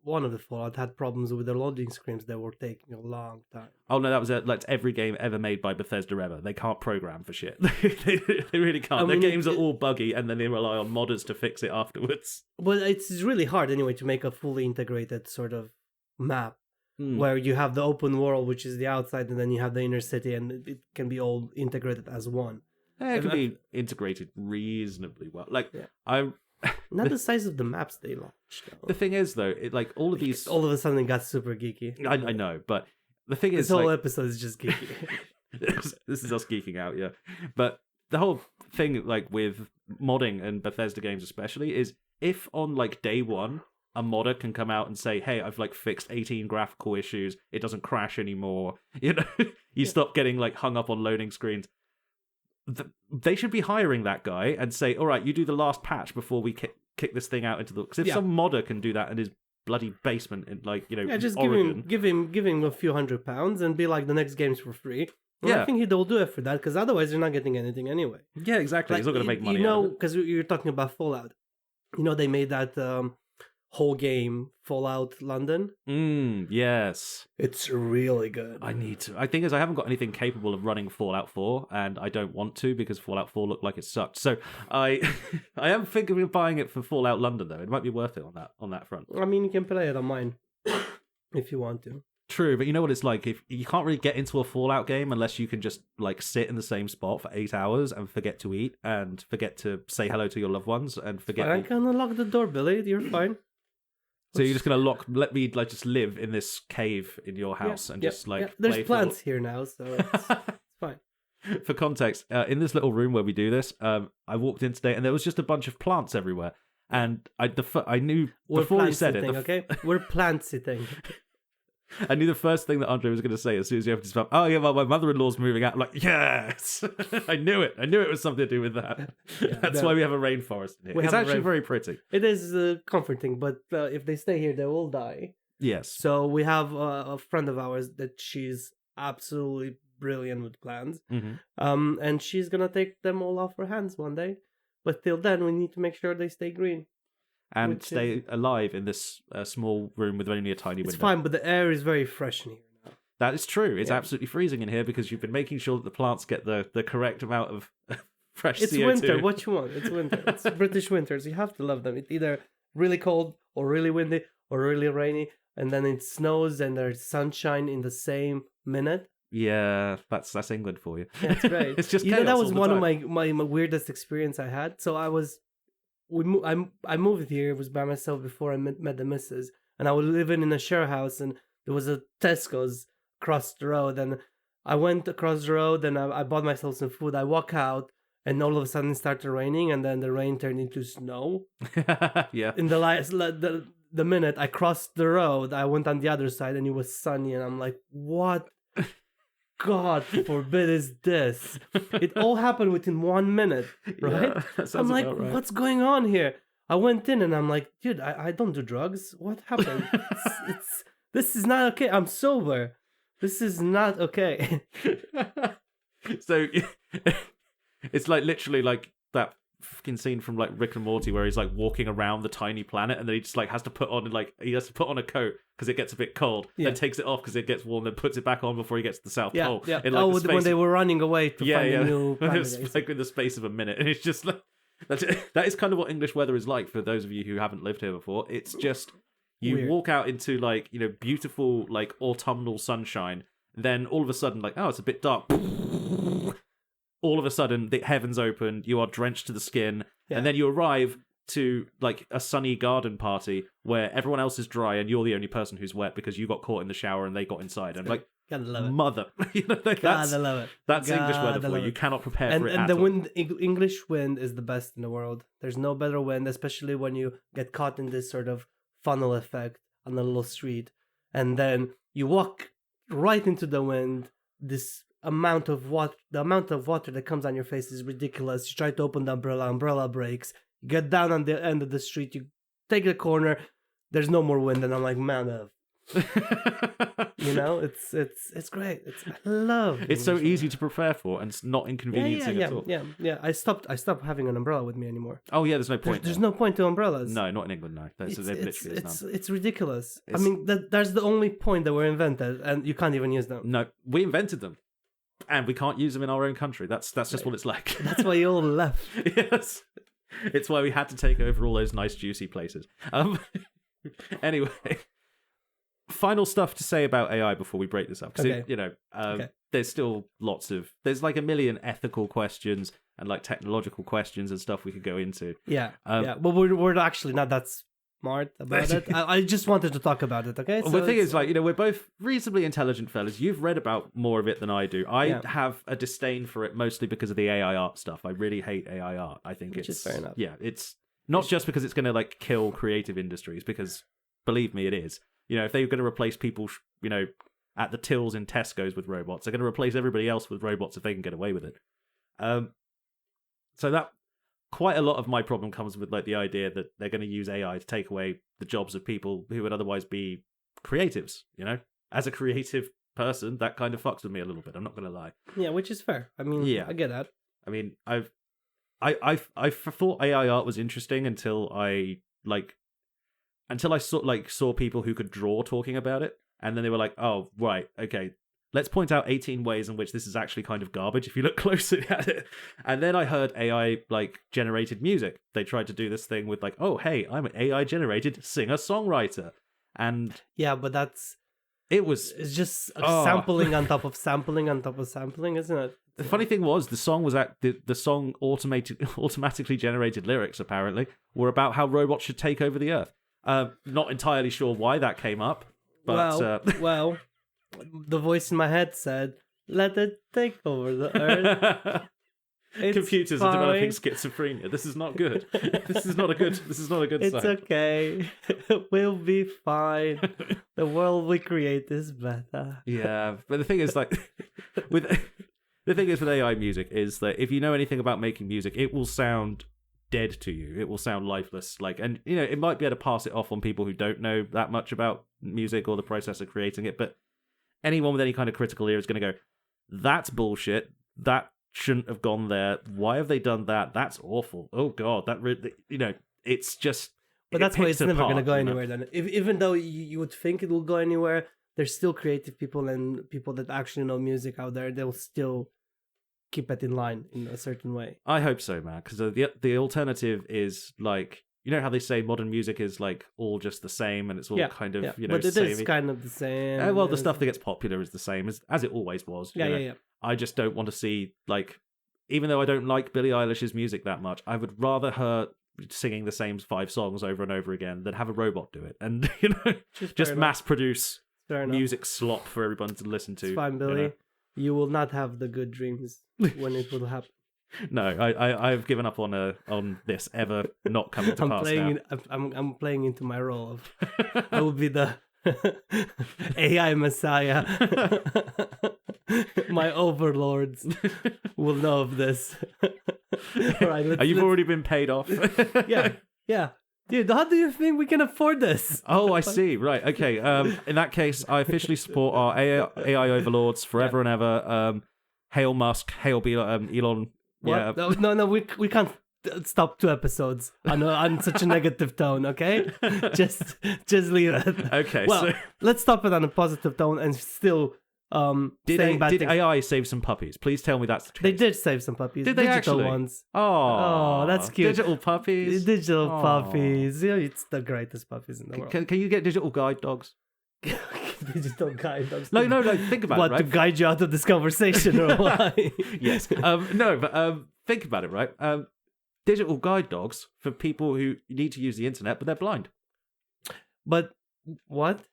one of the Fallout had problems with their loading screens that were taking a long time. Oh no, that was like every game ever made by Bethesda ever. They can't program for shit. They really can't. Their games are all buggy and then they rely on modders to fix it afterwards. But it's really hard anyway to make a fully integrated sort of map. Where you have the open world, which is the outside, and then you have the inner city, and it can be all integrated as one. It can be integrated reasonably well. I'm not the size of the maps they launched. Though. The thing is, though, all of these all of a sudden got super geeky. I know, but the thing is, this whole episode is just geeky. This is us geeking out, yeah. But the whole thing, with modding and Bethesda games especially, is if on day one a modder can come out and say, hey, I've fixed 18 graphical issues, it doesn't crash anymore. You stop getting hung up on loading screens. They should be hiring that guy and say, all right, you do the last patch before we kick this thing out into the... Because if some modder can do that in his bloody basement in just Oregon, give him a few £100 and be like, the next game's for free. Well, I think he'll do it for that because otherwise you're not getting anything anyway. Yeah, exactly. He's not going to make money. Because you're talking about Fallout. They made that whole game, Fallout London. Yes. It's really good. I need to. I think I haven't got anything capable of running Fallout 4, and I don't want to because Fallout 4 looked like it sucked. So I am thinking of buying it for Fallout London, though. It might be worth it on that front. I mean, you can play it on mine if you want to. True, but you know what it's like? If you can't really get into a Fallout game unless you can just sit in the same spot for 8 hours and forget to eat and forget to say hello to your loved ones and forget. I can unlock the door, Billy. You're fine. So you're just gonna let me just live in this cave in your house and just there's plants here now, so it's fine. For context, in this little room where we do this, I walked in today and there was just a bunch of plants everywhere. And I knew before he said it. Okay, we're plant sitting. I knew the first thing that Andre was going to say as soon as he opened his mouth. Oh yeah, well my mother-in-law's moving out. I'm like, yes, I knew it. I knew it was something to do with that. That's why we have a rainforest in here. It's actually very pretty. It is comforting, but if they stay here, they will die. Yes. So we have a friend of ours that she's absolutely brilliant with plants, and she's gonna take them all off her hands one day. But till then, we need to make sure they stay green. And stay alive in this small room with only a tiny window. It's fine, but the air is very fresh in here now. That is true. It's absolutely freezing in here because you've been making sure that the plants get the correct amount of fresh CO2. It's winter. What you want? It's winter. It's British winters. You have to love them. It's either really cold or really windy or really rainy, and then it snows and there's sunshine in the same minute. Yeah, that's England for you. That's great. It's just that was one of my weirdest experience I had. So I moved here. It was by myself before I met the missus, and I was living in a share house, and there was a Tesco's across the road, and I went across the road, and I bought myself some food. I walk out, and all of a sudden it started raining, and then the rain turned into snow. Yeah. In the minute I crossed the road, I went on the other side, and it was sunny, and I'm like, what? God forbid is this? It all happened within 1 minute, right? Yeah, I'm like, right. What's going on here? I went in and I'm like, dude, I don't do drugs. What happened? This is not okay. I'm sober. This is not okay. So it's like literally like that fucking scene from like Rick and Morty where he's like walking around the tiny planet and then he just like has to put on a coat because it gets a bit cold, then takes it off because it gets warm, then puts it back on before he gets to the South Pole. Yeah. When they were running away to find a new planet. It's like in the space of a minute, and it's just like that is kind of what English weather is like for those of you who haven't lived here before. It's just you Weird. Walk out into like beautiful like autumnal sunshine, then all of a sudden like it's a bit dark. All of a sudden, the heavens open, you are drenched to the skin, and then you arrive to like a sunny garden party where everyone else is dry and you're the only person who's wet because you got caught in the shower and they got inside. And like, gotta love it. Mother, Gotta love it. That's English weather for you. You cannot prepare for it. And the wind, English wind is the best in the world. There's no better wind, especially when you get caught in this sort of funnel effect on a little street, and then you walk right into the wind. The amount of water that comes on your face is ridiculous. You try to open the umbrella breaks. You get down on the end of the street, you take a corner, there's no more wind, and I'm like, man, it's great. I love it's so easy to prepare for and it's not inconveniencing at all. Yeah. I stopped having an umbrella with me anymore. Oh yeah, there's no point. There's no point to umbrellas. No, not in England. No, it's ridiculous. I mean, that's the only point that were invented, and you can't even use them. No, we invented them. And we can't use them in our own country. That's just what it's like. That's why you all left. Yes. It's why we had to take over all those nice, juicy places. Anyway, final stuff to say about AI before we break this up. Because, there's still there's like a million ethical questions and like technological questions and stuff we could go into. Yeah. But we're actually not that smart about it. I just wanted to talk about it, okay? Well, the thing is, we're both reasonably intelligent fellas. You've read about more of it than I do. I have a disdain for it mostly because of the AI art stuff. I really hate AI art. I think Which is fair enough. Yeah, it's not just because it's going to like kill creative industries, because believe me, it is. If they're going to replace people, at the tills in Tesco's with robots, they're going to replace everybody else with robots if they can get away with it. So that quite a lot of my problem comes with like the idea that they're going to use AI to take away the jobs of people who would otherwise be creatives. As a creative person, that kind of fucks with me a little bit. I'm not going to lie. Yeah, which is fair. I mean, I get that. I mean, I thought AI art was interesting until I saw people who could draw talking about it, and then they were like, oh right, okay. Let's point out 18 ways in which this is actually kind of garbage if you look closely at it. And then I heard AI generated music. They tried to do this thing with oh hey, I'm an AI generated singer-songwriter. And yeah, but it's just sampling on top of sampling on top of sampling, isn't it? The funny thing was the song automatically generated lyrics apparently were about how robots should take over the earth. Not entirely sure why that came up, but well, the voice in my head said, let it take over the earth. Computers are developing schizophrenia. This is not good. This is not a good sign. It's okay. We'll be fine. The world we create is better. Yeah, but the thing is, like, with AI music is that if you know anything about making music, it will sound dead to you. It will sound lifeless. Like, and it might be able to pass it off on people who don't know that much about music or the process of creating it. But anyone with any kind of critical ear is going to go, "That's bullshit. That shouldn't have gone there. Why have they done that? That's awful. Oh God, that really, it's just." But that's why it's never going to go anywhere. Then, even though you would think it will go anywhere, there's still creative people and people that actually know music out there. They'll still keep it in line in a certain way. I hope so, man. Because the alternative is like, how they say modern music is like all just the same, and it's all kind of but it is kind of the same. Well, the stuff that gets popular is the same as it always was. Yeah. I just don't want to see, like, even though I don't like Billie Eilish's music that much, I would rather her singing the same 5 songs over and over again than have a robot do it, and just mass produce music slop for everyone to listen to. It's fine, Billy. You will not have the good dreams when it will happen. No, I've given up on this ever not coming to pass now. I'm playing into my role of I will be the AI messiah. My overlords will know of this. All right, you've already been paid off. Yeah. Dude, how do you think we can afford this? Oh, I see. Right. Okay. In that case, I officially support our AI overlords forever and ever. Hail Musk. Hail Elon. What? Yeah. No. We can't stop 2 episodes on such a negative tone. Okay. Just leave it. Okay. Well, let's stop it on a positive tone and still. Did AI save some puppies? Please tell me that's the truth. They did save some puppies. Did they digital actually? Ones. Oh, that's cute. Digital puppies. Digital puppies. Yeah, it's the greatest puppies in the world. Can you get digital guide dogs? Digital guide dogs. No. Think about it. Right? To guide you out of this conversation, or why? Yes. No, but think about it. Right. Digital guide dogs for people who need to use the internet, but they're blind. But what?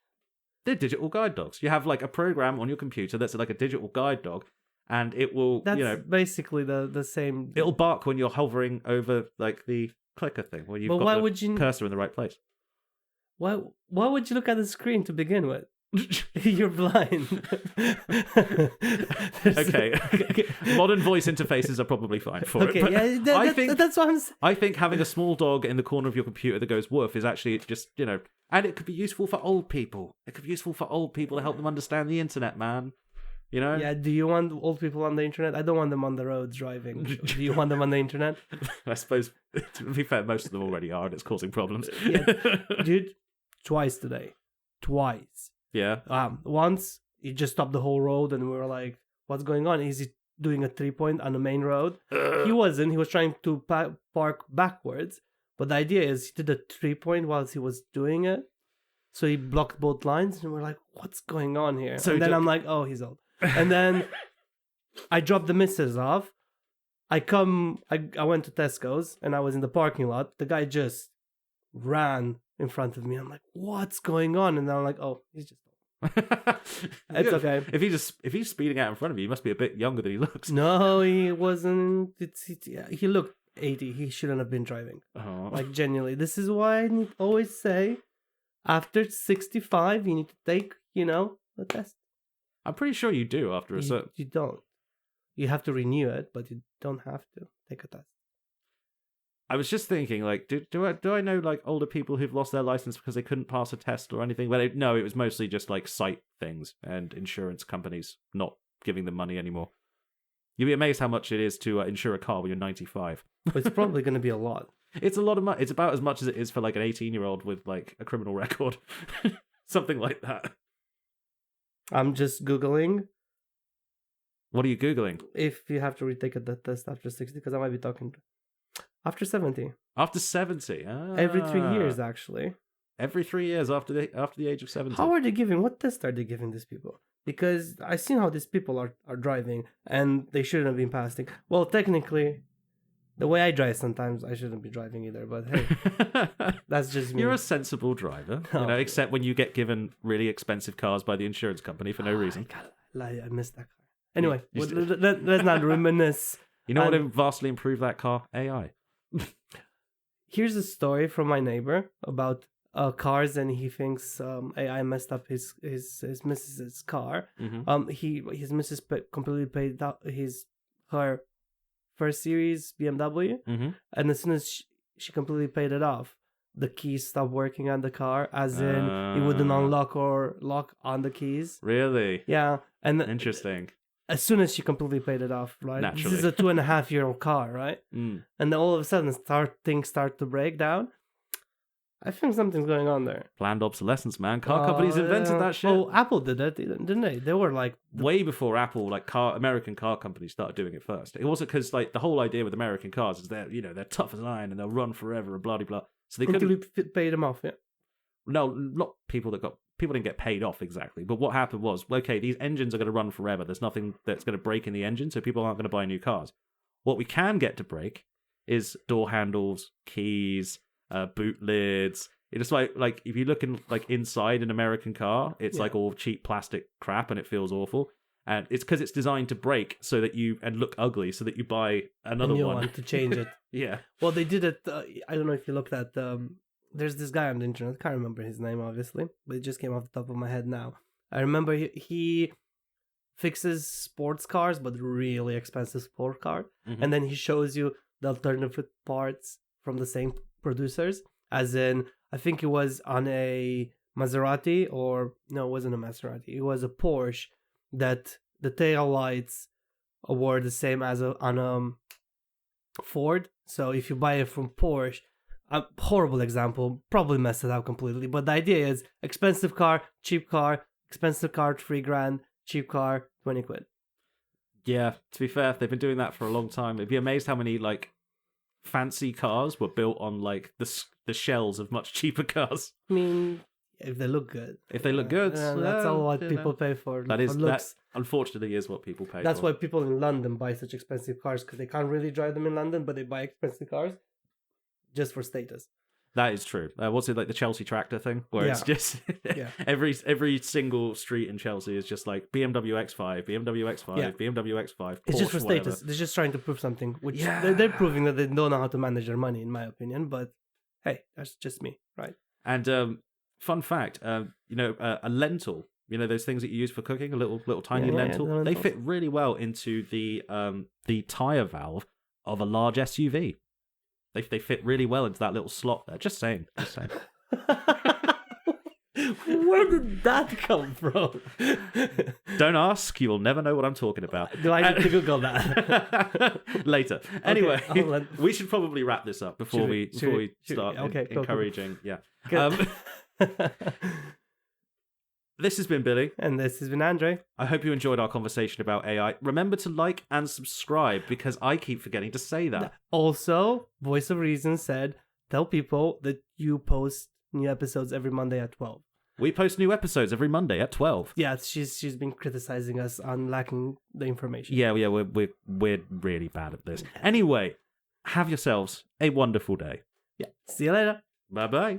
They're digital guide dogs. You have like a program on your computer that's like a digital guide dog, and it will, That's basically the same. It'll bark when you're hovering over like the clicker thing, when you've got the cursor in the right place. Why would you look at the screen to begin with? You're blind. Okay. Modern voice interfaces are probably fine for it. Okay, yeah, that's what I'm saying. I think having a small dog in the corner of your computer that goes woof is actually just, and it could be useful for old people. It could be useful for old people to help them understand the internet, man. Yeah, do you want old people on the internet? I don't want them on the roads driving. Do you want them on the internet? I suppose, to be fair, most of them already are, and it's causing problems. Yeah, dude, twice today. Twice. Yeah. Once he just stopped the whole road, and we were like, "What's going on? Is he doing a 3-point on the main road?" He wasn't. He was trying to park backwards. But the idea is he did a 3-point whilst he was doing it, so he blocked both lines, and we're like, "What's going on here?" So then I'm like, "Oh, he's old." And then I dropped the missus off. I went to Tesco's, and I was in the parking lot. The guy just ran in front of me. I'm like, "What's going on?" And then I'm like, "Oh, he's just." It's okay. If he's speeding out in front of you, he must be a bit younger than he looks. No, he wasn't. He looked 80. He shouldn't have been driving. Oh. Like, genuinely, this is why I always say, after 65, you need to take a test. I'm pretty sure you do after a certain. You don't. You have to renew it, but you don't have to take a test. I was just thinking, like, do I know like older people who've lost their license because they couldn't pass a test or anything? But no, it was mostly just like site things and insurance companies not giving them money anymore. You'd be amazed how much it is to insure a car when you're 95. It's probably going to be a lot. It's a lot of money. It's about as much as it is for like an 18-year-old with like a criminal record, something like that. I'm just Googling. What are you Googling? If you have to retake the test after 60, because I might be talking after 70. After 70? Every 3 years, actually. Every 3 years after the age of 70. How are they giving? What test are they giving these people? Because I've seen how these people are driving, and they shouldn't have been passing. Well, technically, the way I drive sometimes, I shouldn't be driving either, but hey, that's just me. You're a sensible driver, except when you get given really expensive cars by the insurance company for no reason. I missed that car. Anyway, let's not reminisce. You know what would vastly improve that car? AI. Here's a story from my neighbor about cars, and he thinks AI messed up his missus's car. His missus completely paid out her first series BMW, and as soon as she completely paid it off, the keys stopped working on the car, as in it wouldn't unlock or lock on the keys. Really? Yeah, and interesting. As soon as she completely paid it off, right? Naturally. This is a 2.5-year-old car, right? And then all of a sudden, things start to break down. I think something's going on there. Planned obsolescence, man. Car companies invented that shit. Oh, Apple did it, didn't they? They were like way before Apple, like American car companies started doing it first. It wasn't because like the whole idea with American cars is they're tough as iron and they'll run forever and blah blah. So they couldn't pay them off. Yeah. No, not people didn't get paid off exactly. But what happened was, okay, these engines are going to run forever. There's nothing that's going to break in the engine, so people aren't going to buy new cars. What we can get to break is door handles, keys, boot lids. It's like if you look inside an American car, it's like all cheap plastic crap and it feels awful. And it's because it's designed to break and look ugly so that you buy another one to change it. Yeah. Well, they did it. I don't know if you looked at. There's this guy on the internet. I can't remember his name, obviously, but it just came off the top of my head now. I remember he fixes sports cars, but really expensive sport car, and then he shows you the alternative parts from the same producers. As in, I think it was on a Maserati, or no, it wasn't a Maserati. It was a Porsche that the tail lights were the same as on a Ford. So if you buy it from Porsche, a horrible example, probably messed it up completely. But the idea is expensive car, cheap car, expensive car, $3,000, cheap car, 20 quid. Yeah, to be fair, they've been doing that for a long time. It'd be amazed how many like fancy cars were built on like the shells of much cheaper cars. I mean, if they look good. If they look good, that's all what people pay for. That unfortunately is what people pay. That's why people in London buy such expensive cars, because they can't really drive them in London, but they buy expensive cars just for status. That is true. What's it like the Chelsea tractor thing, where it's just every single street in Chelsea is just like BMW X5, BMW X5, BMW X5. Porsche, it's just for status. Whatever. They're just trying to prove something, which they're proving that they don't know how to manage their money, in my opinion. But hey, that's just me, right? And fun fact, a lentil. You know those things that you use for cooking, a little tiny lentil. They fit really well into the tire valve of a large SUV. They fit really well into that little slot there. Just saying. Where did that come from? Don't ask. You will never know what I'm talking about. Do I need to Google that? Later. Anyway, we should probably wrap this up before we start encouraging. Cool. Yeah. This has been Billy. And this has been Andre. I hope you enjoyed our conversation about AI. Remember to like and subscribe, because I keep forgetting to say that. Also, Voice of Reason said, tell people that you post new episodes every Monday at 12. We post new episodes every Monday at 12. Yeah, she's been criticizing us on lacking the information. Yeah, we're really bad at this. Anyway, have yourselves a wonderful day. Yeah. See you later. Bye-bye.